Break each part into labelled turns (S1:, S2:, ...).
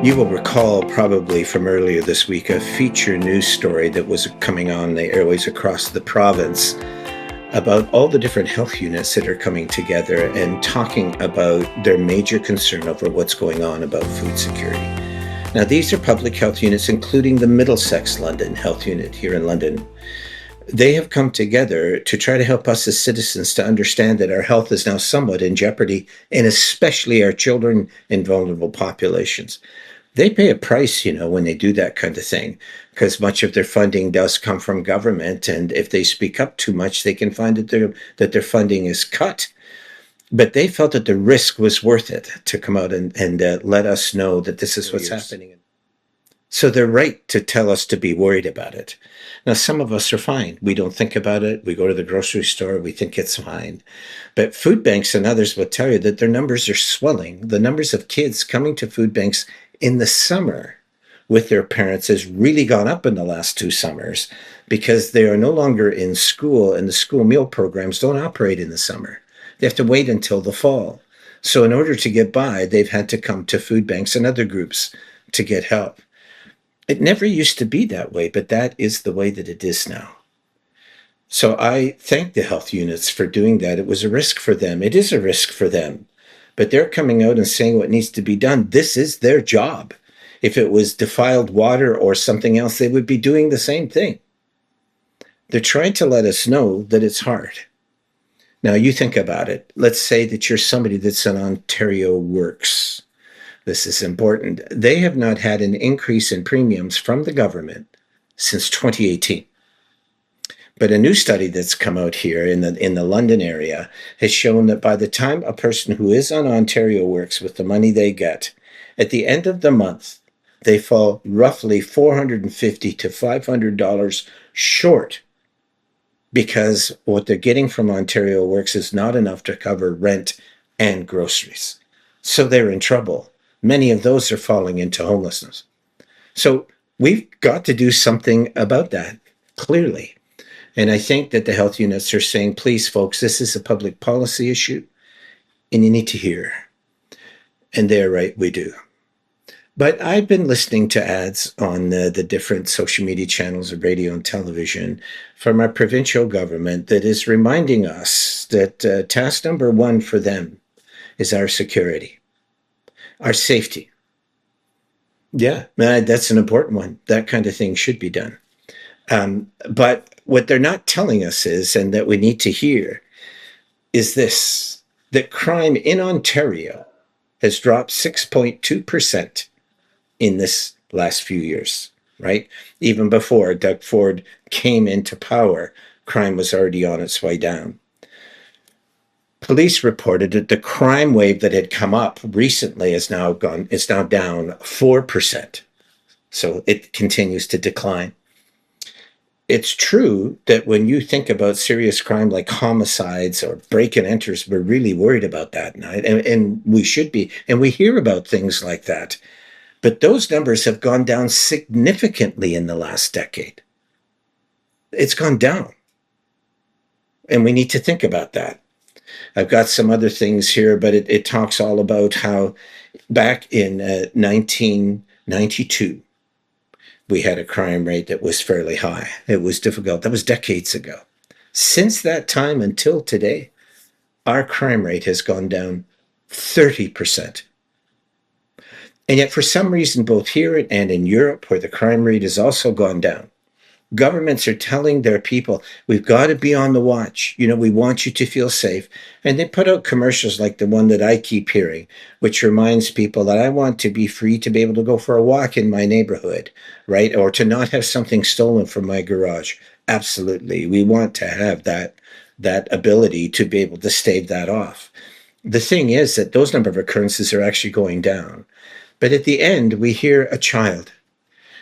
S1: You will recall probably from earlier this week a feature news story that was coming on the airways across the province about all the different health units that are coming together and talking about their major concern over what's going on about food security. Now, these are public health units, including the Middlesex London Health Unit here in London. They have come together to try to help us as citizens to understand that our health is now somewhat in jeopardy, and especially our children and vulnerable populations. They pay a price, when they do that kind of thing, because much of their funding does come from government. And if they speak up too much, they can find that their funding is cut. But they felt that the risk was worth it to come out and let us know that this is what's happening. So they're right to tell us to be worried about it. Now, some of us are fine. We don't think about it. We go to the grocery store. We think it's fine. But food banks and others will tell you that their numbers are swelling. The numbers of kids coming to food banks in the summer with their parents has really gone up in the last 2 summers because they are no longer in school, and the school meal programs don't operate in the summer. They have to wait until the fall. So in order to get by, they've had to come to food banks and other groups to get help. It never used to be that way, but that is the way that it is now. So I thank the health units for doing that. It was a risk for them. It is a risk for them. But they're coming out and saying what needs to be done. This is their job. If it was defiled water or something else, they would be doing the same thing. They're trying to let us know that it's hard. Now, you think about it. Let's say that you're somebody that's an Ontario Works. This is important. They have not had an increase in premiums from the government since 2018. But a new study that's come out here in the London area has shown that by the time a person who is on Ontario Works with the money they get, at the end of the month, they fall roughly $450 to $500 short because what they're getting from Ontario Works is not enough to cover rent and groceries. So they're in trouble. Many of those are falling into homelessness. So we've got to do something about that, clearly. And I think that the health units are saying, please, folks, this is a public policy issue, and you need to hear. And they're right, we do. But I've been listening to ads on the different social media channels of radio and television from our provincial government that is reminding us that task number one for them is our security, our safety. Yeah, that's an important one. That kind of thing should be done. But what they're not telling us is, and that we need to hear, is this, that crime in Ontario has dropped 6.2% in this last few years, right? Even before Doug Ford came into power, crime was already on its way down. Police reported that the crime wave that had come up recently is now down 4%. So it continues to decline. It's true that when you think about serious crime like homicides or break and enters, we're really worried about that now, and we should be. And we hear about things like that. But those numbers have gone down significantly in the last decade. It's gone down. And we need to think about that. I've got some other things here, but it talks all about how back in 1992, we had a crime rate that was fairly high. It was difficult. That was decades ago. Since that time until today, our crime rate has gone down 30%. And yet, for some reason, both here and in Europe, where the crime rate has also gone down, governments are telling their people, we've got to be on the watch. We want you to feel safe. And they put out commercials like the one that I keep hearing, which reminds people that I want to be free to be able to go for a walk in my neighborhood, right? Or to not have something stolen from my garage. Absolutely. We want to have that ability to be able to stave that off. The thing is that those number of occurrences are actually going down. But at the end, we hear a child.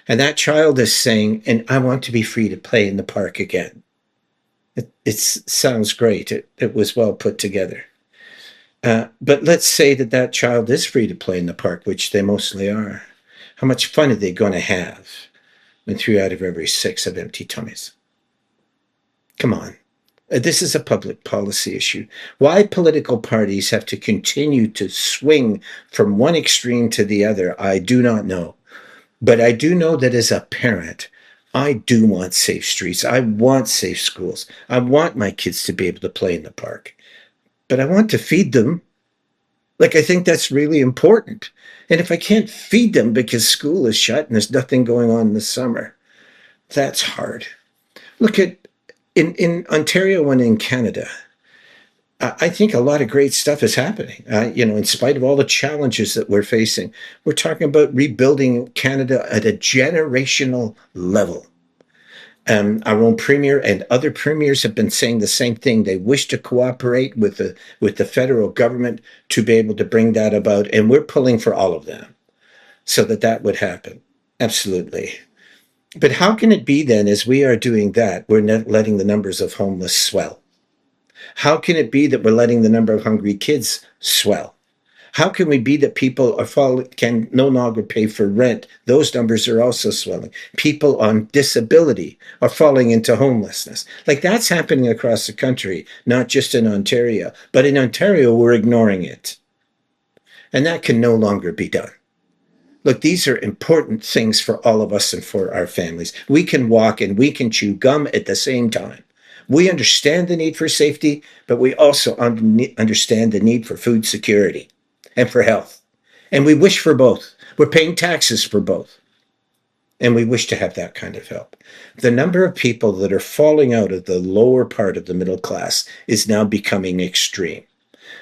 S1: And that child is saying, and I want to be free to play in the park again. It sounds great. It was well put together. But let's say that child is free to play in the park, which they mostly are. How much fun are they going to have when 3 out of every 6 have empty tummies? Come on. This is a public policy issue. Why political parties have to continue to swing from one extreme to the other, I do not know. But I do know that as a parent, I do want safe streets. I want safe schools. I want my kids to be able to play in the park. But I want to feed them. Like, I think that's really important. And if I can't feed them because school is shut and there's nothing going on this summer, that's hard. Look at in Ontario and in Canada, I think a lot of great stuff is happening. In spite of all the challenges that we're facing, we're talking about rebuilding Canada at a generational level. Our own premier and other premiers have been saying the same thing. They wish to cooperate with the federal government to be able to bring that about, and we're pulling for all of them so that that would happen. Absolutely. But how can it be then, as we are doing that, we're not letting the numbers of homeless swell? How can it be that we're letting the number of hungry kids swell? How can we be that people can no longer pay for rent? Those numbers are also swelling. People on disability are falling into homelessness. Like, that's happening across the country, not just in Ontario. But in Ontario, we're ignoring it. And that can no longer be done. Look, these are important things for all of us and for our families. We can walk and we can chew gum at the same time. We understand the need for safety, but we also understand the need for food security and for health. And we wish for both. We're paying taxes for both. And we wish to have that kind of help. The number of people that are falling out of the lower part of the middle class is now becoming extreme.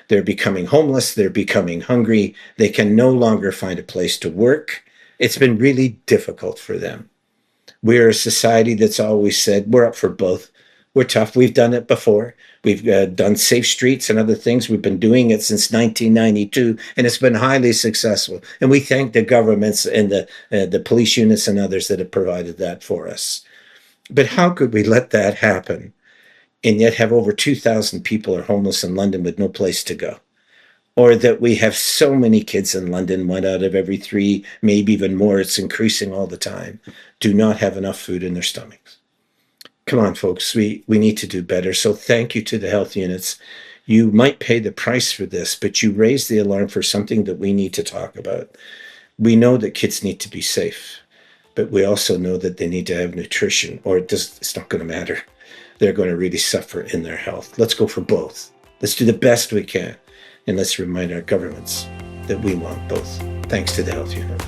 S1: They're becoming homeless. They're becoming hungry. They can no longer find a place to work. It's been really difficult for them. We're a society that's always said we're up for both. We're tough. We've done it before. We've done safe streets and other things. We've been doing it since 1992, and it's been highly successful. And we thank the governments and the police units and others that have provided that for us. But how could we let that happen and yet have over 2,000 people are homeless in London with no place to go? Or that we have so many kids in London, 1 out of every 3, maybe even more, it's increasing all the time, do not have enough food in their stomachs. Come on, folks, we need to do better. So thank you to the health units. You might pay the price for this, but you raise the alarm for something that we need to talk about. We know that kids need to be safe, but we also know that they need to have nutrition, or it's not going to matter. They're going to really suffer in their health. Let's go for both. Let's do the best we can. And let's remind our governments that we want both. Thanks to the health unit.